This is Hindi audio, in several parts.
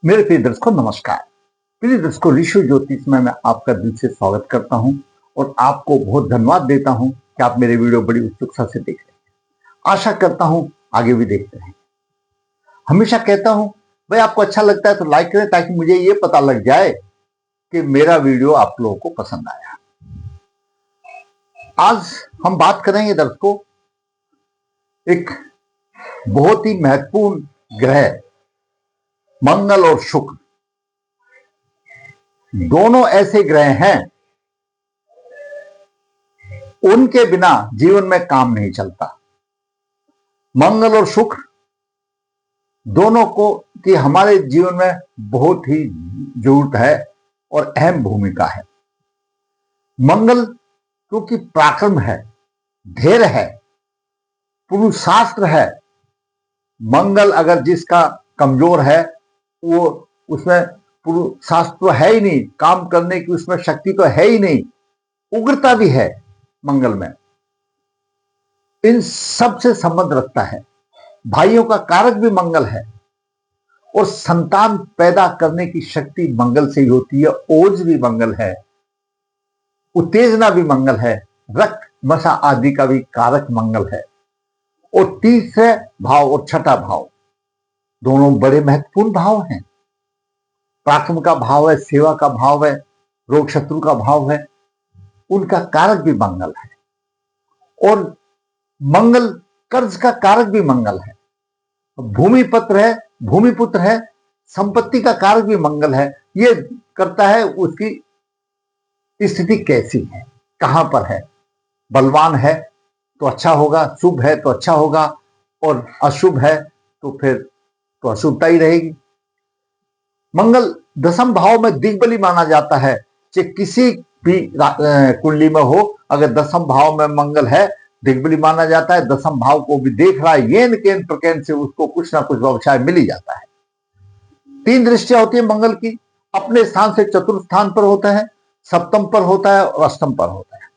मेरे प्रिय दर्शकों नमस्कार। प्रिय दर्शकों, ऋषि ज्योतिष में मैं आपका दिल से स्वागत करता हूं और आपको बहुत धन्यवाद देता हूं कि आप मेरे वीडियो बड़ी उत्सुकता से देख रहे हैं। आशा करता हूं आगे भी देखते रहें। हमेशा कहता हूं भाई आपको अच्छा लगता है तो लाइक करें ताकि मुझे ये पता लग जाए कि मेरा वीडियो आप लोगों को पसंद आया। आज हम बात करेंगे दर्शकों एक बहुत ही महत्वपूर्ण ग्रह मंगल और शुक्र, दोनों ऐसे ग्रह हैं उनके बिना जीवन में काम नहीं चलता। मंगल और शुक्र दोनों को की हमारे जीवन में बहुत ही जरूरत है और अहम भूमिका है। मंगल क्योंकि पराक्रम है, धैर्य है, पुरुषास्त्र है। मंगल अगर जिसका कमजोर है वो उसमें पुरुषास्त्र है ही नहीं, काम करने की उसमें शक्ति तो है ही नहीं, उग्रता भी है मंगल में, इन सब से संबंध रखता है। भाइयों का कारक भी मंगल है और संतान पैदा करने की शक्ति मंगल से ही होती है। ओज भी मंगल है, उत्तेजना भी मंगल है, रक्त मसा आदि का भी कारक मंगल है। और तीसरे भाव और छठा भाव दोनों बड़े महत्वपूर्ण भाव हैं। पराक्रम का भाव है, सेवा का भाव है, रोग शत्रु का भाव है, उनका कारक भी मंगल है। और मंगल कर्ज का कारक भी मंगल है। भूमिपुत्र है, संपत्ति का कारक भी मंगल है। ये करता है उसकी स्थिति कैसी है, कहां पर है। बलवान है तो अच्छा होगा, शुभ है तो अच्छा होगा, और अशुभ है तो फिर तो अशुभता ही रहेगी। मंगल दशम भाव में दिग्बली माना जाता है। चाहे किसी भी कुंडली में हो, अगर दशम भाव में मंगल है दिग्बली माना जाता है। दशम भाव को भी देख रहा है, येन केन प्रकेन से उसको कुछ ना कुछ व्यवसाय मिल ही जाता है। 3 दृष्टियां होती है मंगल की। अपने स्थान से चतुर्थ स्थान पर होता है, सप्तम पर होता है और अष्टम पर होता है।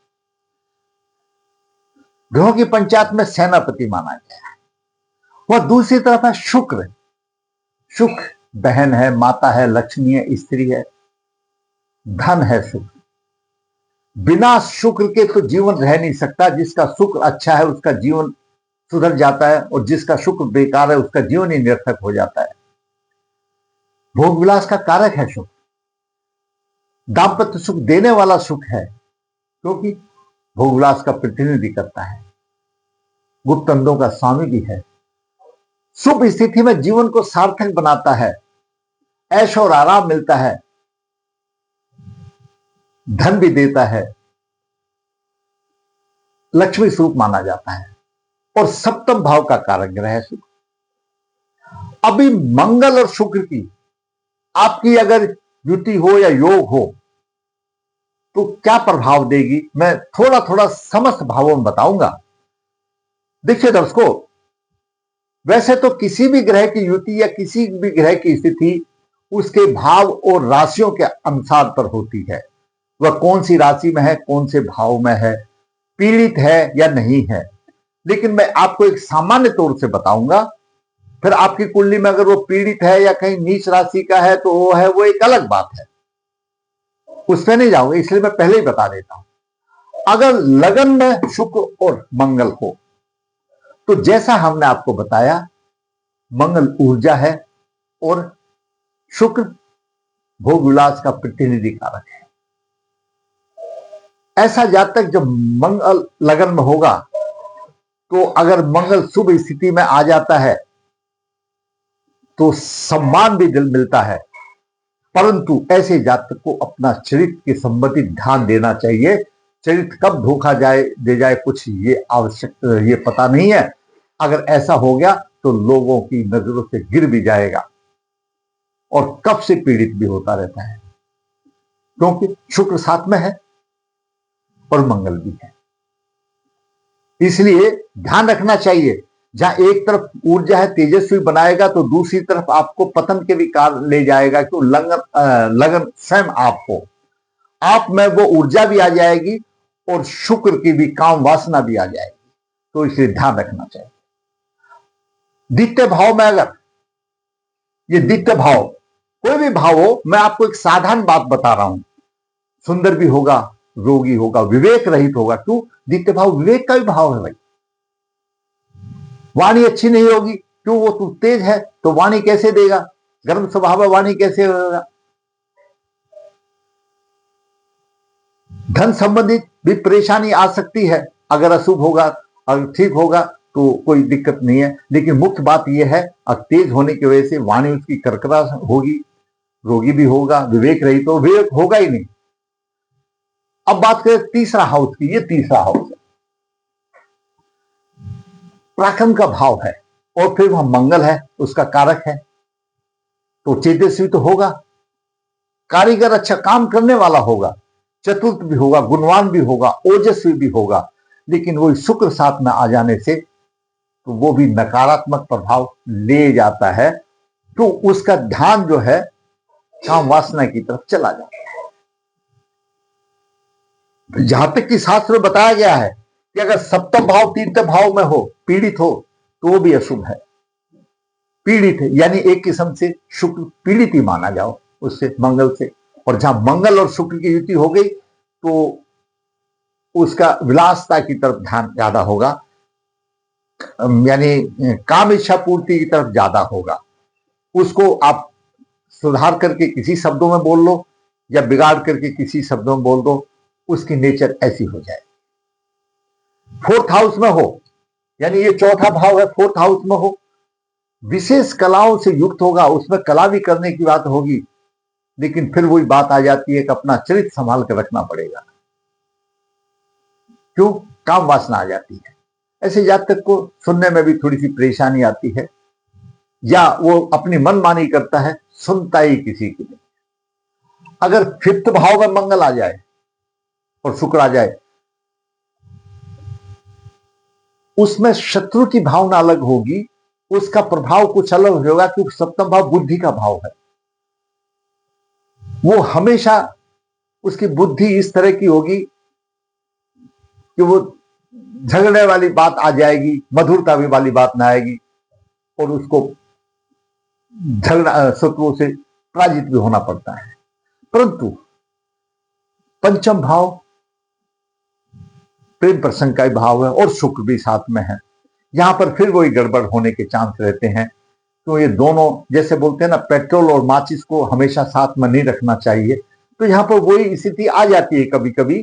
ग्रहों की पंचायत में सेनापति माना गया है। वह दूसरी तरफ है शुक्र। शुक्र बहन है, माता है, लक्ष्मी है, स्त्री है, धन है। शुक्र बिना शुक्र के तो जीवन रह नहीं सकता। जिसका शुक्र अच्छा है उसका जीवन सुधर जाता है, और जिसका शुक्र बेकार है उसका जीवन ही निरर्थक हो जाता है। भोग विलास का कारक है शुक्र। दाम्पत्य सुख देने वाला सुख है, क्योंकि भोग विलास का प्रतिनिधि करता है। गुप्त अंगों का स्वामी भी है। शुभ स्थिति में जीवन को सार्थक बनाता है, ऐश और आराम मिलता है, धन भी देता है, लक्ष्मी स्वरूप माना जाता है। और सप्तम भाव का कारक ग्रह है शुक्र। अभी मंगल और शुक्र की आपकी अगर युति हो या योग हो तो क्या प्रभाव देगी, मैं थोड़ा थोड़ा समस्त भावों में बताऊंगा। देखिए दर्शकों, वैसे तो किसी भी ग्रह की युति या किसी भी ग्रह की स्थिति उसके भाव और राशियों के अनुसार पर होती है। वह कौन सी राशि में है, कौन से भाव में है, पीड़ित है या नहीं है। लेकिन मैं आपको एक सामान्य तौर से बताऊंगा। फिर आपकी कुंडली में अगर वो पीड़ित है या कहीं नीच राशि का है तो वो एक अलग बात है, उस पर नहीं जाऊंगा, इसलिए मैं पहले ही बता देता हूं। अगर लगन में शुक्र और मंगल हो तो जैसा हमने आपको बताया, मंगल ऊर्जा है और शुक्र भोग विलास का प्रतिनिधि कारक है। ऐसा जातक जब मंगल लगन में होगा तो अगर मंगल शुभ स्थिति में आ जाता है तो सम्मान भी दिल मिलता है। परंतु ऐसे जातक को अपना चरित्र के संबंधी ध्यान देना चाहिए। चरित्र कब धोखा दे जाए कुछ ये पता नहीं है। अगर ऐसा हो गया तो लोगों की नजरों से गिर भी जाएगा और कब से पीड़ित भी होता रहता है, क्योंकि शुक्र साथ में है और मंगल भी है। इसलिए ध्यान रखना चाहिए, जहां एक तरफ ऊर्जा है तेजस्वी बनाएगा तो दूसरी तरफ आपको पतन के विकार ले जाएगा। क्यों? लगन स्वयं आप में वो ऊर्जा भी आ जाएगी और शुक्र की भी काम वासना भी आ जाएगी। तो इसलिए ध्यान रखना चाहिए। द्वितीय भाव में अगर ये द्वितीय भाव कोई भी भाव हो, मैं आपको एक साधारण बात बता रहा हूं, सुंदर भी होगा, रोगी होगा, विवेक रहित होगा। क्यों? दित्य भाव विवेक का भी भाव है भाई। वाणी अच्छी नहीं होगी, क्यों? वो तू तेज है तो वाणी कैसे देगा? गर्म स्वभाव वाणी कैसे होगा? धन संबंधित भी परेशानी आ सकती है, अगर अशुभ होगा। अगर ठीक होगा तो कोई दिक्कत नहीं है, लेकिन मुख्य बात यह है, अब तेज होने की वजह से वाणी उसकी कर्करा होगी, रोगी भी होगा, विवेक रही तो विवेक होगा ही नहीं। अब बात करें तीसरा हाउस की। ये तीसरा हाउस है, पराक्रम का भाव है, और फिर वह मंगल है, उसका कारक है, तो तेजस्वी तो होगा, कारीगर अच्छा काम करने वाला होगा, चतुर्थ भी होगा, गुणवान भी होगा, ओजस्वी भी होगा। लेकिन वही शुक्र साथ में आ जाने से तो वो भी नकारात्मक प्रभाव ले जाता है, तो उसका ध्यान जो है काम वासना की तरफ चला जाता है। जहां तक कि शास्त्र में बताया गया है कि अगर सप्तम भाव तीसरे भाव में हो, पीड़ित हो, तो वो भी अशुभ है। पीड़ित है यानी एक किस्म से शुक्र पीड़ित ही माना जाओ उससे, मंगल से। और जहां मंगल और शुक्र की युति हो गई तो उसका विलासता की तरफ ध्यान ज्यादा होगा, यानी काम इच्छा पूर्ति की तरफ ज्यादा होगा। उसको आप सुधार करके किसी शब्दों में बोल लो या बिगाड़ करके किसी शब्दों में बोल दो, उसकी नेचर ऐसी हो जाए। फोर्थ हाउस में हो, यानी ये चौथा भाव है, फोर्थ हाउस में हो, विशेष कलाओं से युक्त होगा, उसमें कला भी करने की बात होगी, लेकिन फिर वही बात आ जाती है कि अपना चरित्र संभाल कर रखना पड़ेगा। क्यों? काम वासना आ जाती है। ऐसे जातक को सुनने में भी थोड़ी सी परेशानी आती है, या वो अपनी मनमानी करता है, सुनता ही किसी की नहीं। अगर फिफ्थ भाव में मंगल आ जाए और शुक्र आ जाए, उसमें शत्रु की भावना अलग होगी, उसका प्रभाव कुछ अलग होगा, क्योंकि सप्तम भाव बुद्धि का भाव है। वो हमेशा उसकी बुद्धि इस तरह की होगी कि वो झगड़ने वाली बात आ जाएगी, मधुरता वाली बात ना आएगी, और उसको झगड़ा शत्रुओं से पराजित भी होना पड़ता है। परंतु पंचम भाव प्रेम प्रसंग का भाव है, और शुक्र भी साथ में है। यहां पर फिर वही गड़बड़ होने के चांस रहते हैं। तो ये दोनों, जैसे बोलते हैं ना, पेट्रोल और माचिस को हमेशा साथ में नहीं रखना चाहिए, तो यहां पर वही स्थिति आ जाती है कभी कभी।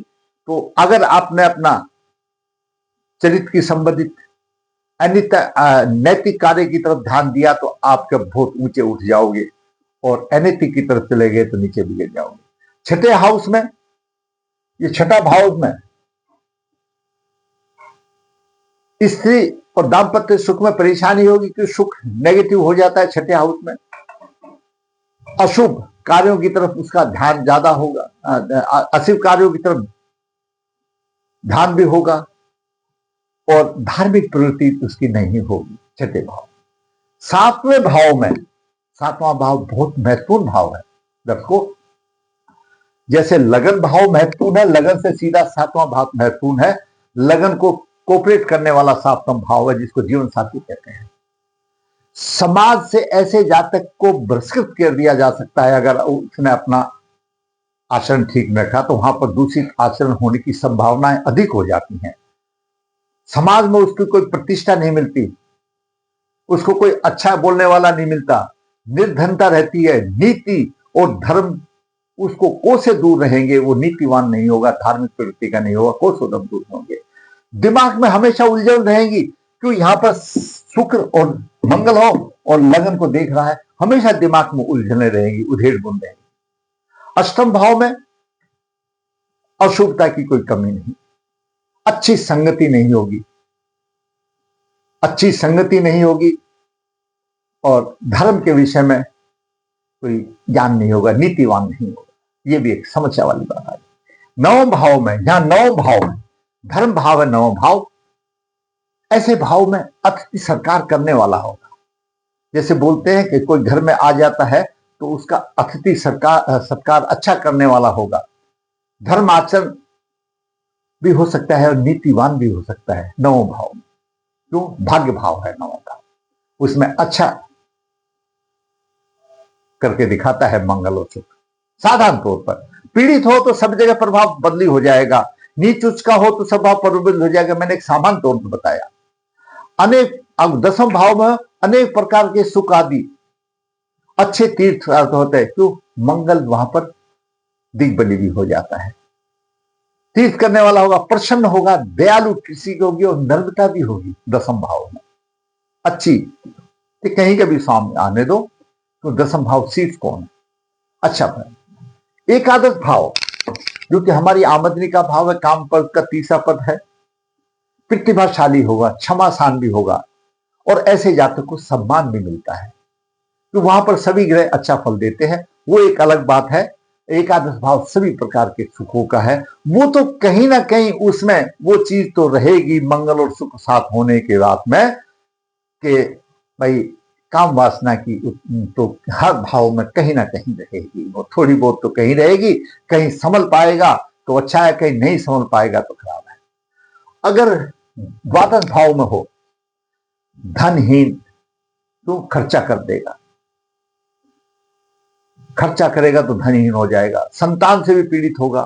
तो अगर आपने अपना चरित्र की संबंधित नैतिक कार्य की तरफ ध्यान दिया तो आप जब बहुत ऊंचे उठ जाओगे, और अनैतिक की तरफ चले गए तो नीचे भी गिर जाओगे। छठे हाउस में, ये छठा भाव में स्त्री और दाम्पत्य सुख में परेशानी होगी, क्योंकि सुख नेगेटिव हो जाता है छठे हाउस में। अशुभ कार्यों की तरफ उसका ध्यान ज्यादा होगा, अशुभ कार्यों की तरफ ध्यान भी होगा, और धार्मिक प्रवृत्ति उसकी नहीं होगी। छठे भाव। सातवें भाव में, सातवां भाव बहुत महत्वपूर्ण भाव है दर्शकों। जैसे लगन भाव महत्वपूर्ण है, लगन से सीधा सातवां भाव महत्वपूर्ण है। लगन को कोऑपरेट करने वाला सातवां भाव है, जिसको जीवन साथी कहते हैं। समाज से ऐसे जातक को बहिष्कृत कर दिया जा सकता है, अगर उसने अपना आचरण ठीक न रखा, तो वहां पर दूषित आचरण होने की संभावनाएं अधिक हो जाती हैं। समाज में उसकी कोई प्रतिष्ठा नहीं मिलती, उसको कोई अच्छा बोलने वाला नहीं मिलता, निर्धनता रहती है, नीति और धर्म उसको कोसे दूर रहेंगे, वो नीतिवान नहीं होगा, धार्मिक प्रवृत्ति का नहीं होगा, कोसों दूर होंगे। दिमाग में हमेशा उलझन रहेगी, क्यों? यहां पर शुक्र और मंगल हो और लगन को देख रहा है, हमेशा दिमाग में उलझने रहेंगी, उधेड़ बुन रहेंगी। अष्टम भाव में अशुभता की कोई कमी नहीं, अच्छी संगति नहीं होगी, अच्छी संगति नहीं होगी, और धर्म के विषय में कोई ज्ञान नहीं होगा, नीतिवान नहीं होगा। ये भी एक समस्या वाली बात है। नवम भाव में, जहां नवम भाव में धर्म भाव है, नवम भाव, ऐसे भाव में अतिथि सत्कार करने वाला होगा। जैसे बोलते हैं कि कोई घर में आ जाता है तो उसका अतिथि सत्कार अच्छा करने वाला होगा, धर्म आचरण भी हो सकता है और नीतिवान भी हो सकता है नवम भाव में। क्यों? भाग्य भाव है नवम का, उसमें अच्छा करके दिखाता है मंगल और शुक्र। साधारण तौर पर पीड़ित हो तो सब जगह प्रभाव बदली हो जाएगा, नीच उच्च का हो तो स्वभाव प्रबल हो जाएगा। मैंने एक सामान्य तौर पर बताया। अनेक अब दसम भाव में अनेक प्रकार के सुख आदि अच्छे तीर्थ होते हैं, क्यों? मंगल वहां पर दिग्बली भी हो जाता है। तीर्थ करने वाला होगा, प्रसन्न होगा, दयालु किसी की होगी और नम्रता भी होगी दसम भाव में अच्छी। कि कहीं का भी सामने आने दो तो दसम भाव सिर्फ कौन है? अच्छा भाई, एकादश भाव जो कि हमारी आमदनी का भाव है, काम पद का तीसरा पद है, प्रतिभाशाली होगा, क्षमाशान भी होगा और ऐसे जातक को सम्मान भी मिलता है। तो वहां पर सभी ग्रह अच्छा फल देते हैं, वो एक अलग बात है। एकादश भाव सभी प्रकार के सुखों का है, वो तो कहीं ना कहीं उसमें वो चीज तो रहेगी मंगल और सुख साथ होने के बाद में कि भाई काम वासना की तो हर भाव में कहीं ना कहीं रहेगी, वो थोड़ी बहुत तो कहीं रहेगी। कहीं संभल पाएगा तो अच्छा है, कहीं नहीं संभल पाएगा तो खराब है। अगर द्वादश भाव में हो धनहीन तो खर्चा कर देगा, खर्चा करेगा तो धनहीन हो जाएगा, संतान से भी पीड़ित होगा,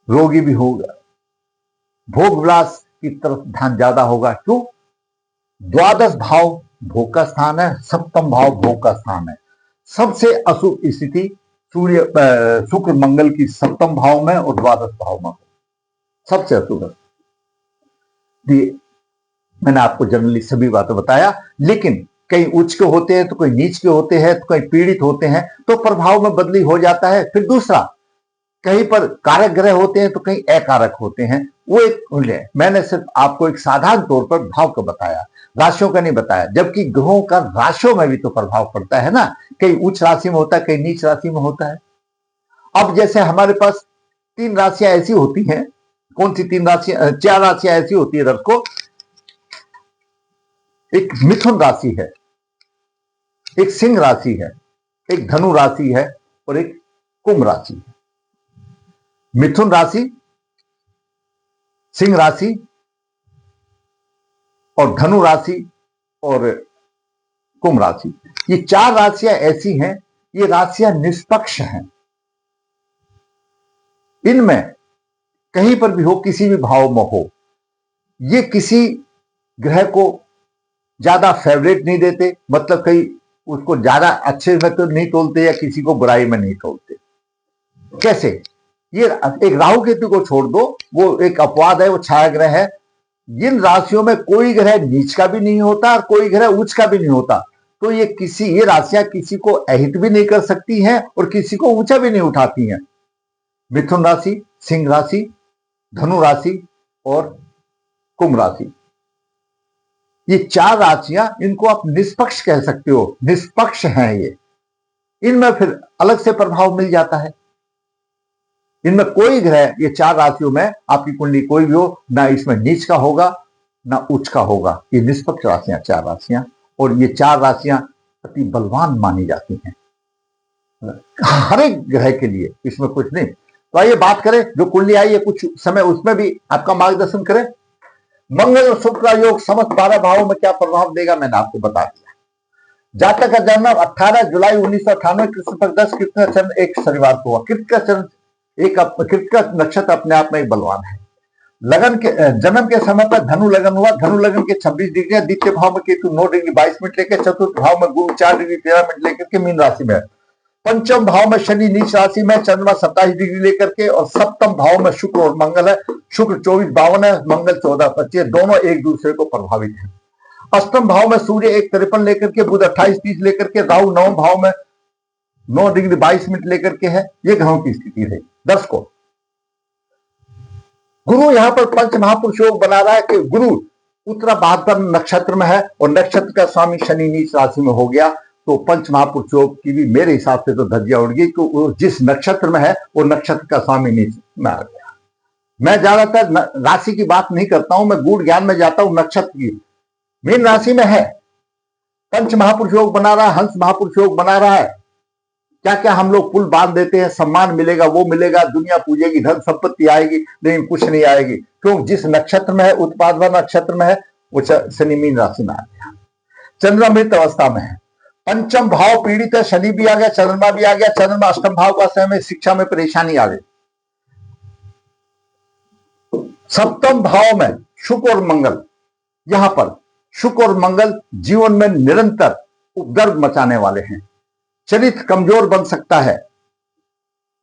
रोगी भी होगा, भोग विलास की तरफ ध्यान ज्यादा होगा। क्यों? द्वादश भाव भोग का स्थान है, सप्तम भाव भोग का स्थान है। सबसे अशुभ स्थिति सूर्य शुक्र मंगल की सप्तम भाव में और द्वादश भाव में सबसे अशुभ। मैंने आपको जनरली सभी बातें बताया, लेकिन कहीं उच्च के होते हैं तो कोई नीच के होते हैं, तो कहीं पीड़ित होते हैं तो प्रभाव में बदली हो जाता है। फिर दूसरा, कहीं पर कारक ग्रह होते हैं तो कहीं अकारक होते हैं, वो एक है। मैंने सिर्फ आपको एक साधारण तौर पर भाव का बताया, राशियों का नहीं बताया, जबकि ग्रहों का राशियों में भी तो प्रभाव पड़ता है ना। कहीं उच्च राशि में होता है, कहीं नीच राशि में होता है। अब जैसे हमारे पास 3 राशियां ऐसी होती हैं, कौन सी 3 राशियां? 4 राशियां ऐसी होती है रथ को। एक मिथुन राशि है, एक सिंह राशि है, एक धनु राशि है और एक कुंभ राशि है। मिथुन राशि, सिंह राशि और धनु राशि और कुंभ राशि, ये 4 राशियां ऐसी हैं, ये राशियां निष्पक्ष हैं। इनमें कहीं पर भी हो, किसी भी भाव में हो, ये किसी ग्रह को ज्यादा फेवरेट नहीं देते, मतलब कहीं उसको ज्यादा अच्छे में तो नहीं तोलते या किसी को बुराई में नहीं तोलते। कैसे? ये एक राहु केतु को छोड़ दो, वो एक अपवाद है, वो छाया ग्रह है। जिन राशियों में कोई ग्रह नीच का भी नहीं होता और कोई ग्रह उच्च का भी नहीं होता, तो ये राशियां किसी को अहित भी नहीं कर सकती हैं और किसी को ऊंचा भी नहीं उठाती हैं। मिथुन राशि, सिंह राशि, धनु राशि और कुंभ राशि, ये 4 राशियां, इनको आप निष्पक्ष कह सकते हो, निष्पक्ष हैं ये। इनमें फिर अलग से प्रभाव मिल जाता है। इनमें कोई ग्रह, ये 4 राशियों में आपकी कुंडली कोई भी हो, ना इसमें नीच का होगा ना उच्च का होगा। ये निष्पक्ष राशियां 4 राशियां, और ये 4 राशियां अति बलवान मानी जाती हैं हर एक ग्रह के लिए, इसमें कुछ नहीं। तो आइए बात करें, जो कुंडली आई है कुछ समय उसमें भी आपका मार्गदर्शन करें। मंगल और शुक्र का योग समस्त 12 भावों में क्या प्रभाव देगा, मैंने आपको बता दिया। जातक का जन्म 18 जुलाई 1998 कृष्ण पक्ष 10 कृष्ण चरण एक शनिवार को हुआ। कृतिका चरण एक कृतिका नक्षत्र अपने आप में एक बलवान है। लगन के जन्म के समय पर धनु लगन हुआ। धनु लगन के 26 डिग्री, द्वितीय भाव में केतु 9 डिग्री 22 मिनट लेकर, चतुर्थ भाव में गुरु 4 डिग्री 13 मिनट लेकर के मीन राशि में है। पंचम भाव में शनि नीच राशि में, चंद्रमा 27 डिग्री लेकर के, और सप्तम भाव में शुक्र और मंगल है। शुक्र 24-52 है, मंगल 14-25, दोनों एक दूसरे को प्रभावित है। अष्टम भाव में सूर्य 1-53 लेकर के, बुध 28-30 लेकर के, राहु 9 भाव में 9 डिग्री 22 मिनट लेकर के है। ये ग्रहों की स्थिति रही। 10 को गुरु यहां पर पंच महापुरुष योग बना रहा है कि गुरु उत्तरा भाद्र नक्षत्र में है और नक्षत्र का स्वामी शनि नीच राशि में हो गया, तो पंच महापुरुष योग की भी मेरे हिसाब से तो धज्जियां उड़ गई, कि वो जिस नक्षत्र में है वो नक्षत्र का स्वामी नीच में आ गया। मैं ज्यादातर राशि की बात नहीं करता हूं, मैं गूढ़ ज्ञान में जाता हूं। नक्षत्र की मीन राशि में है, पंच महापुरुष योग बना रहा है, हंस महापुरुष योग बना रहा है। क्या क्या हम लोग पुल बांध देते हैं, सम्मान मिलेगा, वो मिलेगा, दुनिया पूजेगी, धन संपत्ति आएगी, लेकिन कुछ नहीं आएगी। क्यों? जिस नक्षत्र में है, उत्पादवा नक्षत्र में है, वो शनि मीन राशि में आ गया। चंद्रमा मृत अवस्था में है, पंचम भाव पीड़ित है, शनि भी आ गया, चंद्रमा भी आ गया, चंद्रमा अष्टम भाव का समय, शिक्षा में परेशानी आ गई। सप्तम भाव में शुक्र और मंगल, यहां पर शुक्र और मंगल जीवन में निरंतर उपद्रव मचाने वाले हैं। चरित्र कमजोर बन सकता है,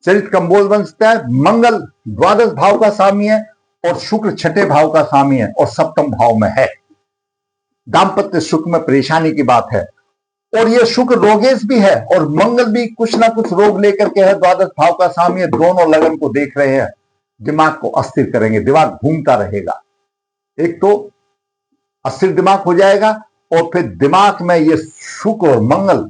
चरित्र कमजोर बन सकता है। मंगल द्वादश भाव का स्वामी है और शुक्र छठे भाव का स्वामी है और सप्तम भाव में है। दाम्पत्य सुख में परेशानी की बात है। और ये शुक्र रोगेश भी है और मंगल भी कुछ ना कुछ रोग लेकर के है, द्वादश भाव का स्वामी है। दोनों लगन को देख रहे हैं, दिमाग को अस्थिर करेंगे, दिमाग घूमता रहेगा। एक तो अस्थिर दिमाग हो जाएगा और फिर दिमाग में ये शुक्र और मंगल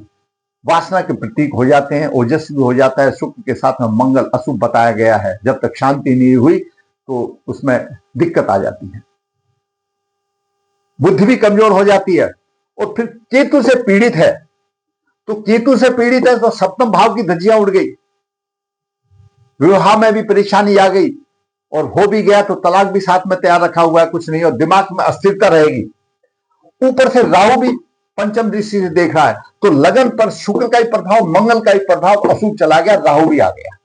वासना के प्रतीक हो जाते हैं, ओजस्वी हो जाता है। शुक्र के साथ में मंगल अशुभ बताया गया है। जब तक शांति नहीं हुई तो उसमें दिक्कत आ जाती है, बुद्धि भी कमजोर हो जाती है। और फिर केतु से पीड़ित है, तो केतु से पीड़ित है तो सप्तम भाव की धज्जियां उड़ गई, विवाह में भी परेशानी आ गई और हो भी गया तो तलाक भी साथ में तैयार रखा हुआ है, कुछ नहीं, और दिमाग में अस्थिरता रहेगी। ऊपर से राहु भी पंचम दृष्टि से देख रहा है, तो लगन पर शुक्र का ही प्रभाव, मंगल का ही प्रभाव अशुभ चला गया, राहु भी आ गया।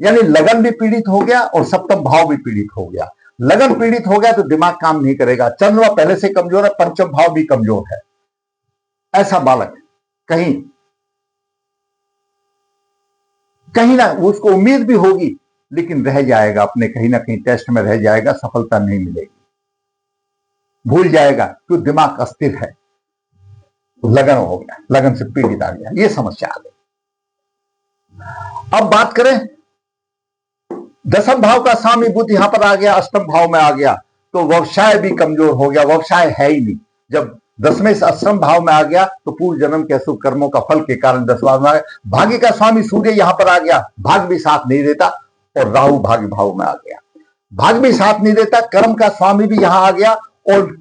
यानी लगन भी पीड़ित हो गया और सप्तम भाव भी पीड़ित हो गया। लगन पीड़ित हो गया तो दिमाग काम नहीं करेगा। चंद्रमा पहले से कमजोर है, पंचम भाव भी कमजोर है। ऐसा बालक कहीं कहीं ना उसको उम्मीद भी होगी लेकिन रह जाएगा, अपने कहीं ना कहीं टेस्ट में रह जाएगा, सफलता नहीं मिलेगी, भूल जाएगा क्यों, दिमाग अस्थिर है। लगन हो गया, लगन से पीड़ित आ गया, ये समस्या आ गई। अब बात करें दसम भाव का स्वामी बुध यहां पर आ गया, अष्टम भाव में आ गया, तो व्यवसाय भी कमजोर हो गया, व्यवसाय है ही नहीं। जब दसवें से अष्टम भाव में आ गया तो पूर्व जन्म के अशुभ कर्मों का फल के कारण दसवां में आ गया। भाग्य का स्वामी सूर्य यहां पर आ गया, भाग्य भी साथ नहीं देता, और राहु भाग्य भाव में आ गया, भाग्य भी साथ नहीं देता। कर्म का स्वामी भी यहां आ गया और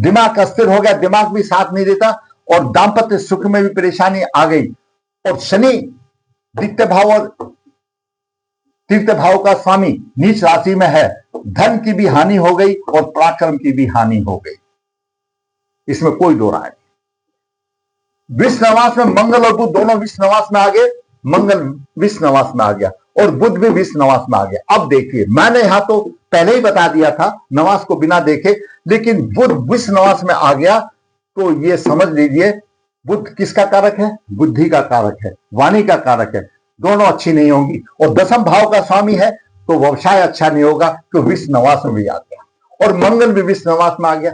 दिमाग अस्थिर हो गया, दिमाग भी साथ नहीं देता, और दाम्पत्य सुख में भी परेशानी आ गई। और शनि द्वितीय भाव और तृतीय भाव का स्वामी नीच राशि में है, धन की भी हानि हो गई और पराक्रम की भी हानि हो गई, इसमें कोई दो राय नहीं। विश्व नवास में मंगल और बुध दोनों विश्व नवास में आ गए, मंगल विश्व नवास में आ गया और बुध भी विश्व नवास में आ गया। अब देखिए, मैंने यहां तो पहले ही बता दिया था नवास को बिना देखे, लेकिन बुध विश्व नवास में आ गया तो ये समझ लीजिए बुध किसका कारक है, बुद्धि का कारक है, वाणी का कारक है, दोनों अच्छी नहीं होंगी। और दसम भाव का स्वामी है तो व्यवसाय अच्छा नहीं होगा, तो विश्व नवास में भी आ गया और मंगल भी विश्व नवास में आ गया।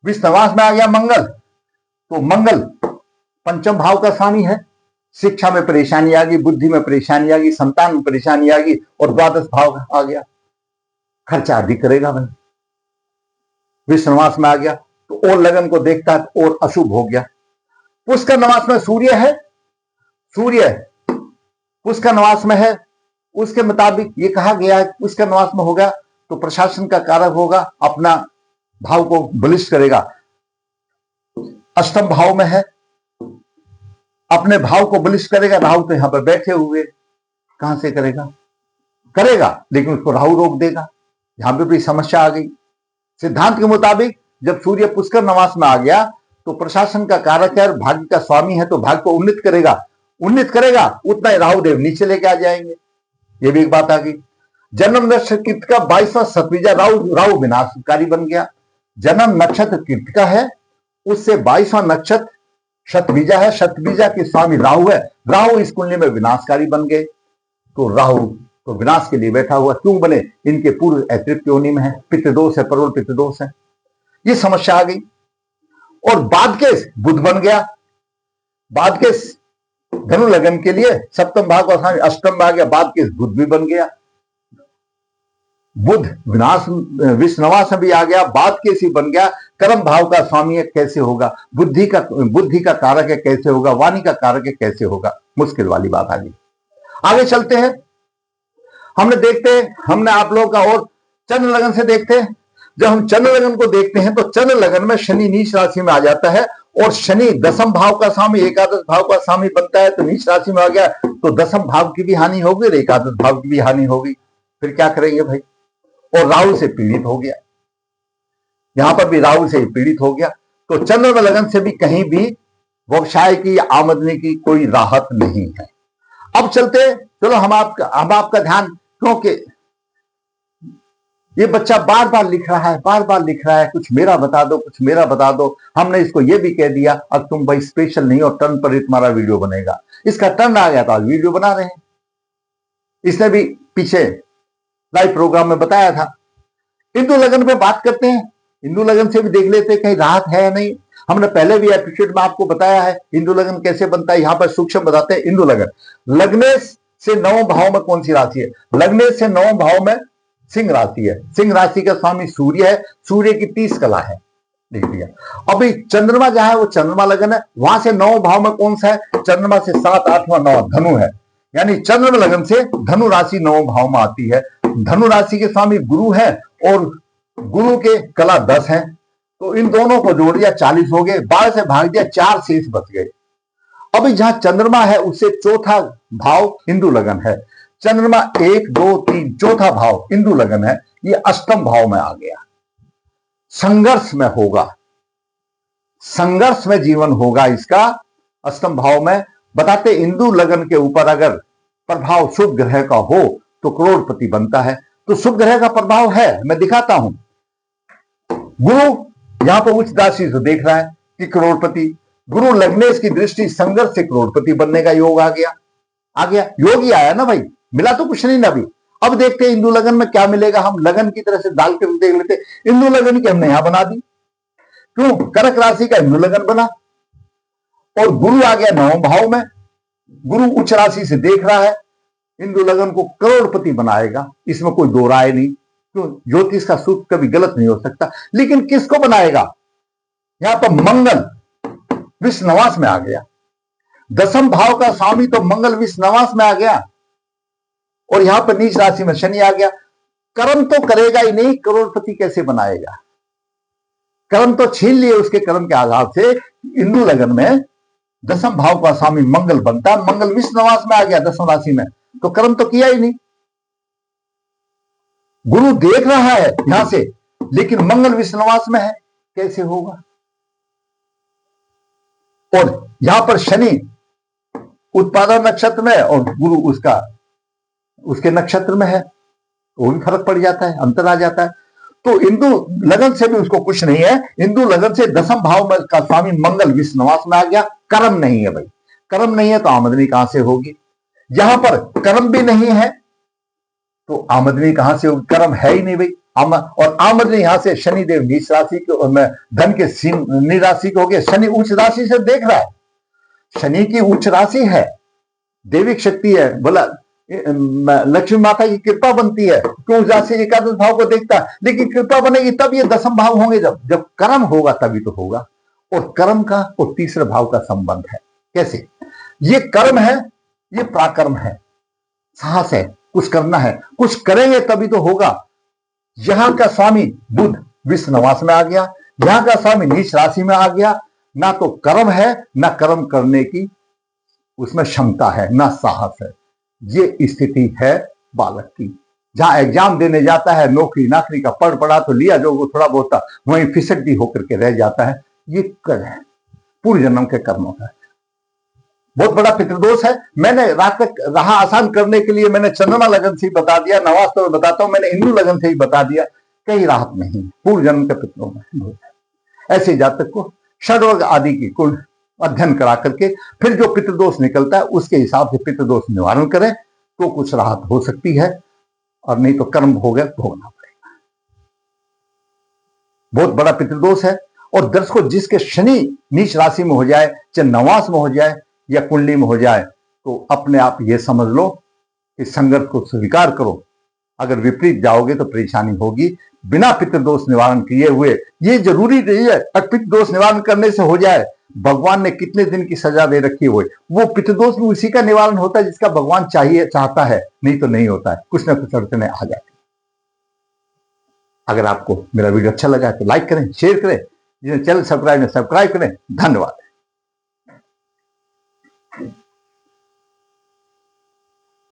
विश्व नवास में आ गया मंगल, तो मंगल पंचम भाव का स्वामी है, शिक्षा में परेशानी आ गई, बुद्धि में परेशानी आ गई, संतान में परेशानी आ गई, और द्वादश भाव आ गया, खर्चा अधिक करेगा भाई। विश्व नवास में आ गया तो और लगन को देखता है और अशुभ हो गया। पुष्कर नवास में सूर्य है, सूर्य पुष्कर नवास में है, उसके मुताबिक ये कहा गया है पुष्कर नवास में होगा तो प्रशासन का कारक होगा, अपना भाव को बलिष्ठ करेगा। अष्टम भाव में है, अपने भाव को बलिष्ठ करेगा। राहु तो यहां पर बैठे हुए, कहां से करेगा, करेगा लेकिन उसको राहु रोक देगा, यहां पर भी समस्या आ गई। सिद्धांत के मुताबिक जब सूर्य पुष्कर नवास में आ गया तो प्रशासन का कारक है और भाग्य का स्वामी है, तो भाग्य को उन्नत करेगा, उन्नत करेगा उतना ही राहु देव नीचे लेके आ जाएंगे, ये भी एक बात आ गई। जन्म नक्षत्र कृतिका 22वां शतबीजा, राहु विनाशकारी बन गया। जन्म नक्षत्र कृतिका है, उससे 22वां नक्षत्र शतबीजा है, शतबीजा के स्वामी राहु है, राहु इस कुंडली में विनाशकारी बन गए। तो राहु तो विनाश के लिए बैठा हुआ क्यों बने, इनके पूर्व अतृप्त योनि में है, पितृदोष है, प्रबल पितृदोष है, ये समस्या आ गई। और बाद के बुध बन गया, बाद के धनु लगन के लिए सप्तम भाव का स्वामी अष्टम में आ गया, बाद के बुध भी बन गया। बुध विनाश विश्व नवास में भी आ गया, बाद के सी बन गया, कर्म भाव का स्वामी है, कैसे होगा, बुद्धि का कारक है, कैसे होगा, वाणी का कारक है, कैसे होगा, मुश्किल वाली बात आ गई। आगे चलते हैं, हमने आप लोगों का और चंद्र लगन से देखते हैं। जब हम चंद्र लगन को देखते हैं तो चंद्र लगन में शनि नीच राशि में आ जाता है और शनि दसम भाव का स्वामी एकादश भाव का स्वामी बनता है, तो नीच राशि में आ गया तो दसम भाव की भी हानि होगी और एकादश भाव की भी हानि होगी। फिर क्या करेंगे भाई, और राहु से पीड़ित हो गया, यहां पर भी राहु से पीड़ित हो गया। तो चंद्र लगन से भी कहीं भी व्यवसाय की या आमदनी की कोई राहत नहीं है। अब चलते, चलो हम आपका ध्यान, क्योंकि ये बच्चा बार बार लिख रहा है, बार बार लिख रहा है, कुछ मेरा बता दो, कुछ मेरा बता दो। हमने इसको ये भी कह दिया अब तुम भाई स्पेशल नहीं हो, टर्न पर ही तुम्हारा वीडियो बनेगा। इसका टर्न आ गया तो आज वीडियो बना रहे हैं। इसने भी पीछे लाइव प्रोग्राम में बताया था। हिंदू लगन पे बात करते हैं, हिंदू लगन से भी देख लेते हैं कहीं राहत है या नहीं। हमने पहले भी एपिसोड में आपको बताया है हिंदू लगन कैसे बनता है। यहां पर सूक्ष्म बताते हैं हिंदू लगन। लग्नेश से 9 भाव में कौन सी राशि है? लग्नेश से 9 भाव में सिंह राशि है। सिंह राशि का स्वामी सूर्य है। सूर्य की 30 कला है, देख लिया। अभी चंद्रमा जहां है वो चंद्रमा लगन है, वहां से 9 भाव में कौन सा है? चंद्रमा से 7, 8वां 9 धनु है, यानी चंद्रमा लगन से धनु राशि 9 भाव में आती है। धनु राशि के स्वामी गुरु है और गुरु के कला 10 है, तो इन दोनों को जोड़ दिया 40 हो गए। 12 से भाग दिया 4 शेष बच गए। अभी जहां चंद्रमा है उससे चौथा भाव हिंदू लगन है। चंद्रमा 1, 2, 3 चौथा भाव हिंदू लगन है, ये अष्टम भाव में आ गया। संघर्ष में होगा, संघर्ष में जीवन होगा इसका अष्टम भाव में। बताते हिंदू लगन के ऊपर अगर प्रभाव शुभ ग्रह का हो तो करोड़पति बनता है। तो शुभ ग्रह का प्रभाव है, मैं दिखाता हूं। गुरु यहां पर उच्च राशि से देख रहा है कि करोड़पति। गुरु लग्नेश की दृष्टि संघर्ष से करोड़पति बनने का योग आ गया। आ गया योग ही आया ना भाई, मिला तो कुछ नहीं ना अभी। अब देखते हैं हिंदू लगन में क्या मिलेगा। हम लगन की तरह से डाल के देख लेते। हिंदू लगन की हमने यहां बना दी, क्यों? कर्क राशि का हिंदू लगन बना और गुरु आ गया 9 भाव में। गुरु उच्च राशि से देख रहा है, हिंदू लगन को करोड़पति बनाएगा, इसमें कोई दो राय नहीं। क्यों? ज्योतिष का सूत्र कभी गलत नहीं हो सकता। लेकिन किसको बनाएगा? यहां पर मंगल विश्व निवास में आ गया। 10वें भाव का स्वामी तो मंगल विश्व निवास में आ गया और यहां पर नीच राशि में शनि आ गया। कर्म तो करेगा ही नहीं, करोड़पति कैसे बनाएगा? कर्म तो छीन लिए उसके कर्म के आधार से। हिंदू लगन में 10वें भाव का स्वामी मंगल बनता, मंगल विश्व निवास में आ गया 10वें राशि में, तो कर्म तो किया ही नहीं। गुरु देख रहा है यहां से, लेकिन मंगल विश्व निवास में है, कैसे होगा? और यहां पर शनि उत्पादन नक्षत्र में और गुरु उसके नक्षत्र में है, वो भी फर्क पड़ जाता है, अंतर आ जाता है। तो हिंदू लगन से भी उसको कुछ नहीं है। हिंदू लगन से 10वें भाव में का स्वामी मंगल विश्व निवास में आ गया। कर्म नहीं है भाई, कर्म नहीं है तो आमदनी कहां से होगी? यहां पर कर्म भी नहीं है तो आमदनी कहां से होगी? कर्म है ही नहीं भाई। और आमदनी यहां से शनिदेव नीच राशि को, धन के सिंह राशि को हो गया। शनि उच्च राशि से देख रहा है, शनि की उच्च राशि है, देविक शक्ति है, बोला लक्ष्मी माता की कृपा बनती है, क्यों? राशि एकादश भाव को देखता है। लेकिन कृपा बनेगी तब ये 10वें भाव होंगे, जब कर्म होगा तभी तो होगा। और कर्म का और तीसरे भाव का संबंध है। कैसे? ये कर्म है, ये पराक्रम है, साहस है, कुछ करना है, कुछ करेंगे तभी तो होगा। यहां का स्वामी बुध विश्व निवास में आ गया, यहां का स्वामी नीच राशि में आ गया। ना तो कर्म है, ना कर्म करने की उसमें क्षमता है, ना साहस है। ये स्थिति है बालक की। जहां एग्जाम देने जाता है, नौकरी नाकरी का पढ़ा तो लिया जो वो थोड़ा बहुत था, वहीं फिसड्डी होकर के रह जाता है। ये कर्म है, पूर्व जन्म के कर्मों का बहुत बड़ा पितृदोष है। मैंने रात तक रहा आसान करने के लिए मैंने चंद्रमा लगन से ही बता दिया, नवाज तो बताता हूं, मैंने हिंदू लगन से ही बता दिया, कहीं राहत नहीं। पूर्व जन्म के पितरों में ऐसे जातक को षड्वर्ग आदि की कुल अध्ययन करा करके फिर जो पितृदोष निकलता है उसके हिसाब से पितृदोष निवारण करें तो कुछ राहत हो सकती है, और नहीं तो कर्म हो गया भोगना पड़ेगा। बहुत बड़ा पितृदोष है। और दर्शकों, जिसके शनि नीच राशि में हो जाए, चाहे नवास में हो जाए या कुंडली में हो जाए, तो अपने आप ये समझ लो कि संघर्ष को स्वीकार करो। अगर विपरीत जाओगे तो परेशानी होगी। बिना पितृदोष निवारण किए हुए ये जरूरी नहीं है पितृदोष निवारण करने से हो जाए। भगवान ने कितने दिन की सजा दे रखी है, वो पितृदोष भी उसी का निवारण होता है जिसका भगवान चाहता है, नहीं तो नहीं होता है, कुछ ना कुछ अड़चने आ जाती। अगर आपको मेरा वीडियो अच्छा लगा है तो लाइक करें, शेयर करें, जिन्हें चैनल सब्सक्राइब करें। धन्यवाद।